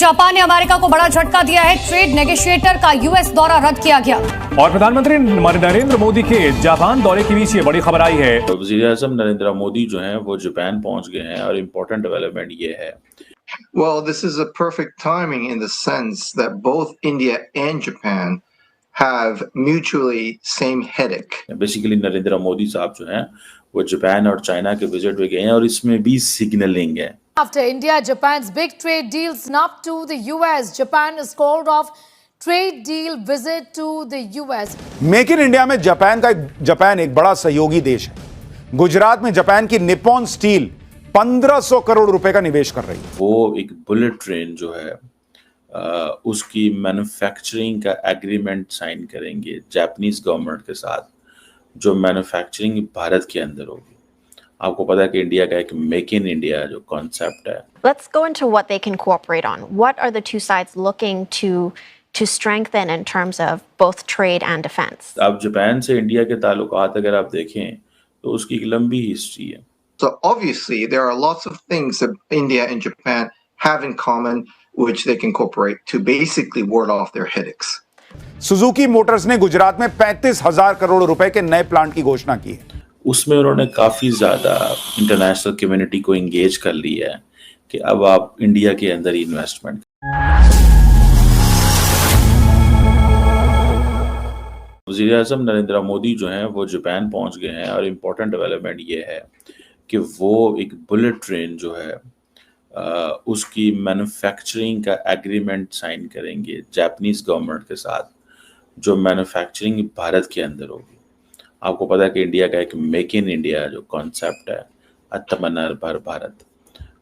Japan ने America को बड़ा झटका दिया है। ट्रेड नेगोशिएटर का यूएस दौरा रद्द किया गया। और प्रधानमंत्री नरेंद्र मोदी के जापान दौरे के बीच ये बड़ी खबर आई है। वज़ीर-ए-आज़म नरेंद्र मोदी जो हैं वो जापान पहुंच गए हैं और इम्पोर्टेंट डेवलपमेंट ये है। Well, this is a perfect timing in the sense that both India and Japan have mutually same headache. Basically Narendra Modi साहब जो हैं वो जापान और चाइना के विजिट पे गए हैं और इसमें भी सिग्नलिंग है। After India, Japan's big trade deal snapped to the US, Japan has called off trade deal visit to the US. Make in India में जापान एक बड़ा सहयोगी देश है। गुजरात में जापान की निप्पॉन स्टील 1500 करोड़ रुपए का निवेश कर रही है। वो एक बुलेट ट्रेन जो है उसकी मैन्युफैक्चरिंग का एग्रीमेंट साइन करेंगे जापानीज गवर्नमेंट के साथ, जो मैन्युफैक्चरिंग भारत के अंदर होगी। आपको पता है कि इंडिया का एक मेक इन इंडिया जो कॉन्सेप्ट है। Let's go into what they can cooperate on. What are the two sides looking to strengthen in terms of both trade and defense? अब जापान से इंडिया के ताल्लुकात अगर आप देखें तो उसकी एक लंबी हिस्ट्री है। So obviously there are lots of things that India and Japan have in common which they can cooperate to basically ward off their headaches. Suzuki Motors ने गुजरात में 35,000 करोड़ रुपए के नए प्लांट की घोषणा की है। उसमें उन्होंने काफी ज्यादा इंटरनेशनल कम्युनिटी को एंगेज कर लिया है कि अब आप इंडिया के अंदर इन्वेस्टमेंट। वज़ीर-ए-आज़म नरेंद्र मोदी जो हैं वो जापान पहुंच गए हैं और इम्पोर्टेंट डेवलपमेंट ये है कि वो एक बुलेट ट्रेन जो है उसकी मैन्युफैक्चरिंग का एग्रीमेंट साइन करेंगे जापानीज गवर्नमेंट के साथ, जो मैन्युफैक्चरिंग भारत के अंदर होगी। आपको पता है कि इंडिया का एक मेक इन इंडिया जो कॉन्सेप्ट है, आत्मनिर्भर भारत,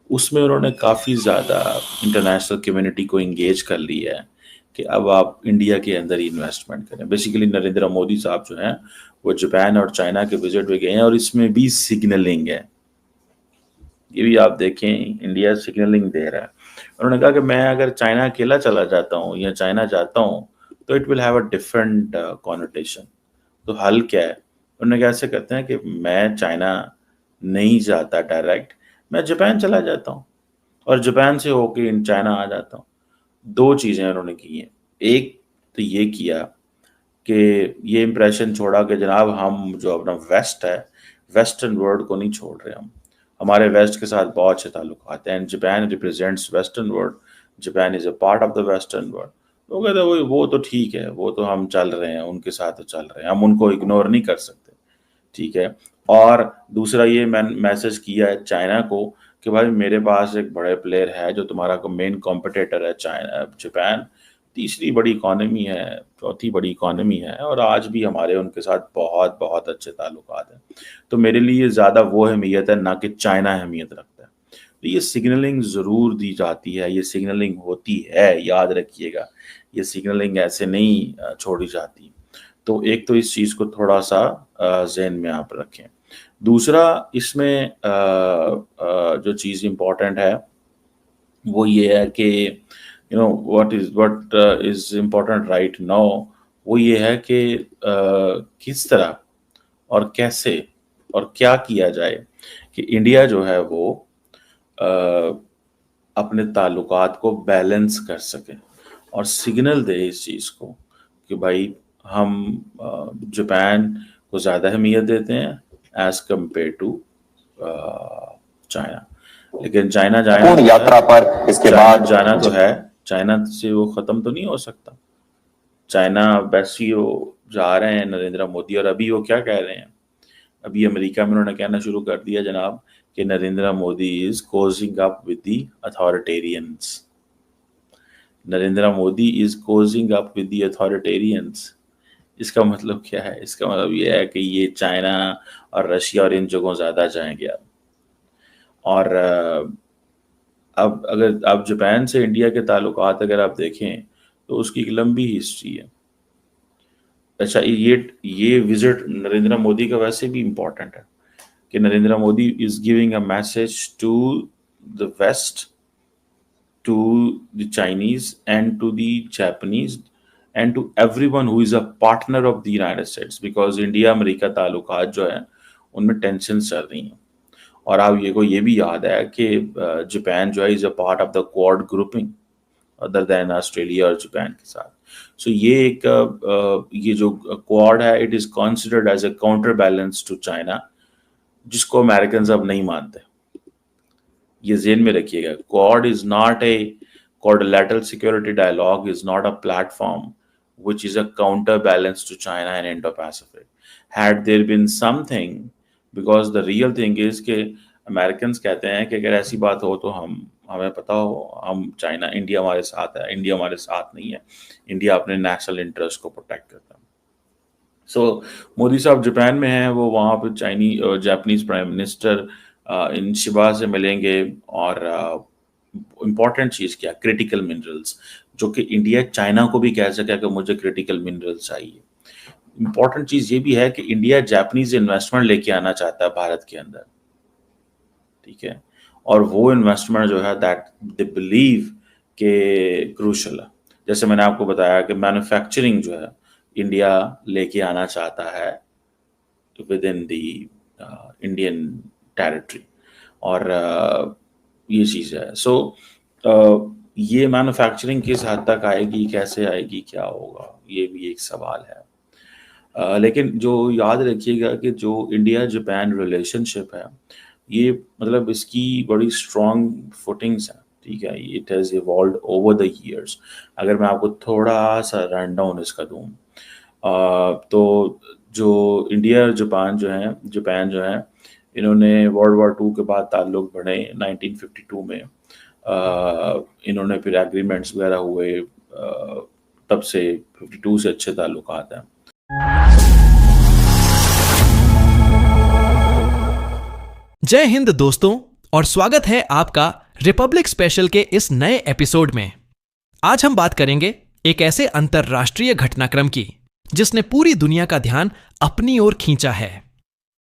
उसमें उन्होंने काफ़ी ज़्यादा इंटरनेशनल कम्युनिटी को एंगेज कर लिया है कि अब आप इंडिया के अंदर इन्वेस्टमेंट करें। बेसिकली नरेंद्र मोदी साहब जो हैं वो जापान और चाइना के विजिट पे गए हैं और इसमें भी सिग्नलिंग है। ये भी आप देखें, इंडिया सिग्नलिंग दे रहा है। उन्होंने कहा कि मैं अगर चाइना अकेला चला जाता हूँ या चाइना जाता हूँ तो it will have a different connotation. तो हल क्या है? उन्होंने कैसे करते हैं कि मैं चाइना नहीं जाता डायरेक्ट, मैं जापान चला जाता हूँ और जापान से होके इन चाइना आ जाता हूँ। दो चीज़ें उन्होंने की हैं। एक तो ये किया कि ये इम्प्रेशन छोड़ा कि जनाब हम जो अपना वेस्ट है, वेस्टर्न वर्ल्ड को नहीं छोड़ रहे, हम हमारे वेस्ट के साथ बहुत अच्छे ताल्लुकात हैं। And Japan represents western world, Japan is a part of the western world. तो कहते हैं वो तो ठीक है, वो तो हम चल रहे हैं, उनके साथ तो चल रहे हैं, हम उनको इग्नोर नहीं कर सकते, ठीक है। और दूसरा ये मैसेज किया है चाइना को कि भाई मेरे पास एक बड़े प्लेयर है जो तुम्हारा मेन कॉम्पिटिटर है, चाइना, जापान तीसरी बड़ी इकॉनमी है, चौथी बड़ी इकॉनमी है, और आज भी हमारे उनके साथ बहुत बहुत अच्छे ताल्लुकात हैं। तो मेरे लिए ज़्यादा वो अहमियत है ना कि चाइना अहमियत रखता है। तो ये सिग्नलिंग ज़रूर दी जाती है, ये सिग्नलिंग होती है, याद रखिएगा, ये सिग्नलिंग ऐसे नहीं छोड़ी जाती। तो एक तो इस चीज़ को थोड़ा सा जहन में आप रखें। दूसरा इसमें जो चीज़ इम्पोर्टेंट है वो ये है कि you know what is important right now, वो ये है कि किस तरह और कैसे और क्या किया जाए कि इंडिया जो है वो अपने ताल्लुकात को बैलेंस कर सके और सिग्नल दे इस चीज़ को कि भाई हम जापान को ज़्यादा अहमियत देते हैं एज कम्पेयर टू चाइना। लेकिन चाइना यात्रा पर इसके बाद जाना तो है, चाइना से वो ख़त्म तो नहीं हो सकता। चाइना वैसे ही वो जा रहे हैं नरेंद्र मोदी, और अभी वो क्या कह रहे हैं, अभी अमेरिका में उन्होंने कहना शुरू कर दिया जनाब कि Narendra Modi is cozying up with the authoritarians. Narendra Modi is cozying up with the authoritarians. इसका मतलब क्या है? इसका मतलब ये है कि ये चाइना और रशिया और इन जगहों ज़्यादा जाएंगे अब। और अब अगर आप जापान से इंडिया के ताल्लुकात अगर आप देखें तो उसकी एक लंबी हिस्ट्री है। अच्छा, ये विजिट नरेंद्र मोदी का वैसे भी इम्पोर्टेंट है कि Narendra Modi is giving a message to the West, to the Chinese and to the Japanese and to everyone who is a partner of the United States, because India America ताल्लुकात जो है उनमें टेंशन चल रही हैं। और आप ये भी याद है कि जापान जो है is a part of the Quad grouping, other than Australia और जापान के साथ। सो ये जो क्वाड है, it is considered as a counter balance to China, जिसको अमेरिकन अब नहीं मानते। ये ज़हन में रखिएगा, Quad is not a quadrilateral security dialogue, is not a platform which is a counterbalance to China and Indo-Pacific. Had there been something, because the real thing is कि Americans कहते हैं कि अगर ऐसी बात हो तो हमें पता हो, हम चाइना, इंडिया हमारे साथ है, इंडिया हमारे साथ नहीं है, इंडिया अपने नेशनल इंटरेस्ट को प्रोटेक्ट करता है। सो मोदी साहब जापान में हैं, वो वहाँ पर Japanese prime minister in Shiba से मिलेंगे, और इम्पॉर्टेंट चीज़ क्या, क्रिटिकल मिनरल्स, जो कि इंडिया चाइना को भी कह सके कि मुझे क्रिटिकल मिनरल्स चाहिए। इम्पॉर्टेंट चीज़ ये भी है कि इंडिया जापानीज इन्वेस्टमेंट लेके आना चाहता है भारत के अंदर, ठीक है, और वो इन्वेस्टमेंट जो है दैट दे बिलीव के क्रूशल है। जैसे मैंने आपको बताया कि मैन्युफैक्चरिंग जो है इंडिया लेके आना चाहता है with in the Indian territory, और ये चीज़ है। सो ये मैन्युफैक्चरिंग किस हद तक आएगी, कैसे आएगी, क्या होगा, ये भी एक सवाल है। लेकिन जो याद रखिएगा कि जो इंडिया जापान रिलेशनशिप है, ये मतलब इसकी बड़ी स्ट्रॉन्ग फुटिंग्स हैं, ठीक है, it has evolved over the years. अगर मैं आपको थोड़ा सा रन डाउन इसका दूँ, तो जो इंडिया और जापान जो है इन्होंने वर्ल्ड वॉर 2 के बाद ताल्लुक बढ़े 1952 में, इन्होंने फिर एग्रीमेंट्स वगैरह हुए, तब से 52 से अच्छे ताल्लुकात हैं। जय हिंद दोस्तों, और स्वागत है आपका रिपब्लिक स्पेशल के इस नए एपिसोड में। आज हम बात करेंगे एक ऐसे अंतर्राष्ट्रीय घटनाक्रम की जिसने पूरी दुनिया का ध्यान अपनी ओर खींचा है।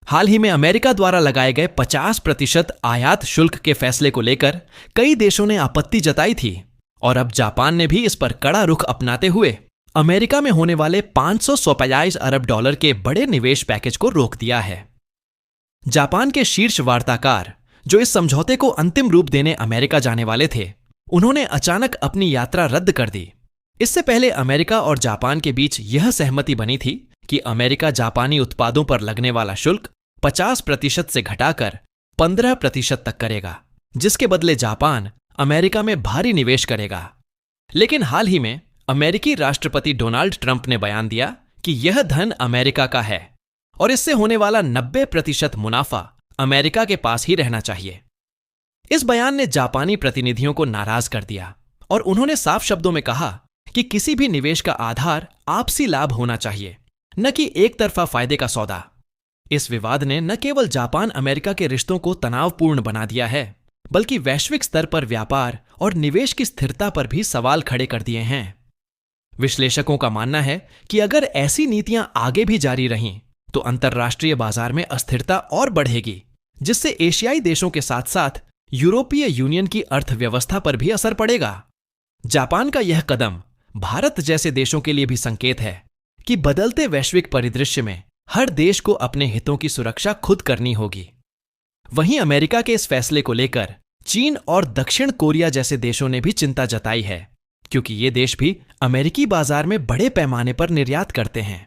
हाल ही में अमेरिका द्वारा लगाए गए 50% आयात शुल्क के फैसले को लेकर कई देशों ने आपत्ति जताई थी, और अब जापान ने भी इस पर कड़ा रुख अपनाते हुए अमेरिका में होने वाले 547 अरब डॉलर के बड़े निवेश पैकेज को रोक दिया है। जापान के शीर्ष वार्ताकार, जो इस समझौते को अंतिम रूप देने अमेरिका जाने वाले थे, उन्होंने अचानक अपनी यात्रा रद्द कर दी। इससे पहले अमेरिका और जापान के बीच यह सहमति बनी थी कि अमेरिका जापानी उत्पादों पर लगने वाला शुल्क 50% से घटाकर 15% तक करेगा, जिसके बदले जापान अमेरिका में भारी निवेश करेगा। लेकिन हाल ही में अमेरिकी राष्ट्रपति डोनाल्ड ट्रंप ने बयान दिया कि यह धन अमेरिका का है और इससे होने वाला 90% मुनाफा अमेरिका के पास ही रहना चाहिए। इस बयान ने जापानी प्रतिनिधियों को नाराज कर दिया और उन्होंने साफ शब्दों में कहा कि किसी भी निवेश का आधार आपसी लाभ होना चाहिए, न कि एक तरफा फायदे का सौदा। इस विवाद ने न केवल जापान अमेरिका के रिश्तों को तनावपूर्ण बना दिया है, बल्कि वैश्विक स्तर पर व्यापार और निवेश की स्थिरता पर भी सवाल खड़े कर दिए हैं। विश्लेषकों का मानना है कि अगर ऐसी नीतियां आगे भी जारी रहीं तो अंतर्राष्ट्रीय बाजार में अस्थिरता और बढ़ेगी, जिससे एशियाई देशों के साथ साथ यूरोपीय यूनियन की अर्थव्यवस्था पर भी असर पड़ेगा। जापान का यह कदम भारत जैसे देशों के लिए भी संकेत है कि बदलते वैश्विक परिदृश्य में हर देश को अपने हितों की सुरक्षा खुद करनी होगी। वहीं अमेरिका के इस फैसले को लेकर चीन और दक्षिण कोरिया जैसे देशों ने भी चिंता जताई है, क्योंकि ये देश भी अमेरिकी बाजार में बड़े पैमाने पर निर्यात करते हैं।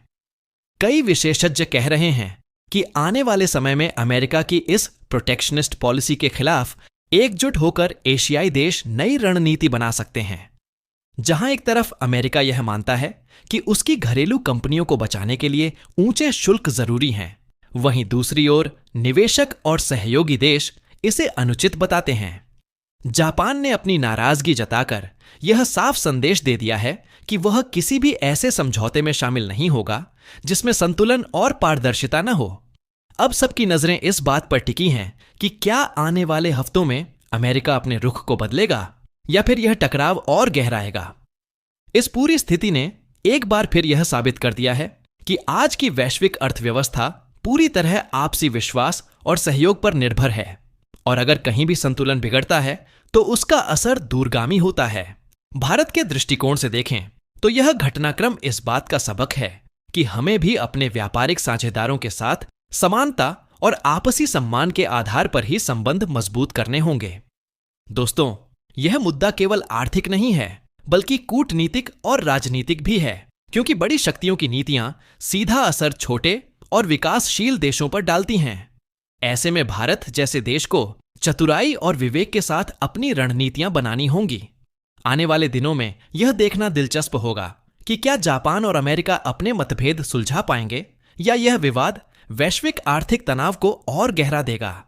कई विशेषज्ञ कह रहे हैं कि आने वाले समय में अमेरिका की इस प्रोटेक्शनिस्ट पॉलिसी के खिलाफ एकजुट होकर एशियाई देश नई रणनीति बना सकते हैं। जहां एक तरफ अमेरिका यह मानता है कि उसकी घरेलू कंपनियों को बचाने के लिए ऊंचे शुल्क जरूरी हैं, वहीं दूसरी ओर निवेशक और सहयोगी देश इसे अनुचित बताते हैं। जापान ने अपनी नाराजगी जताकर यह साफ संदेश दे दिया है कि वह किसी भी ऐसे समझौते में शामिल नहीं होगा जिसमें संतुलन और पारदर्शिता न हो। अब सबकी नजरें इस बात पर टिकी हैं कि क्या आने वाले हफ्तों में अमेरिका अपने रुख को बदलेगा या फिर यह टकराव और गहराएगा। इस पूरी स्थिति ने एक बार फिर यह साबित कर दिया है कि आज की वैश्विक अर्थव्यवस्था पूरी तरह आपसी विश्वास और सहयोग पर निर्भर है, और अगर कहीं भी संतुलन बिगड़ता है तो उसका असर दूरगामी होता है। भारत के दृष्टिकोण से देखें तो यह घटनाक्रम इस बात का सबक है कि हमें भी अपने व्यापारिक साझेदारों के साथ समानता और आपसी सम्मान के आधार पर ही संबंध मजबूत करने होंगे। दोस्तों, यह मुद्दा केवल आर्थिक नहीं है, बल्कि कूटनीतिक और राजनीतिक भी है, क्योंकि बड़ी शक्तियों की नीतियां सीधा असर छोटे और विकासशील देशों पर डालती हैं। ऐसे में भारत जैसे देश को चतुराई और विवेक के साथ अपनी रणनीतियां बनानी होंगी। आने वाले दिनों में यह देखना दिलचस्प होगा कि क्या जापान और अमेरिका अपने मतभेद सुलझा पाएंगे या यह विवाद वैश्विक आर्थिक तनाव को और गहरा देगा।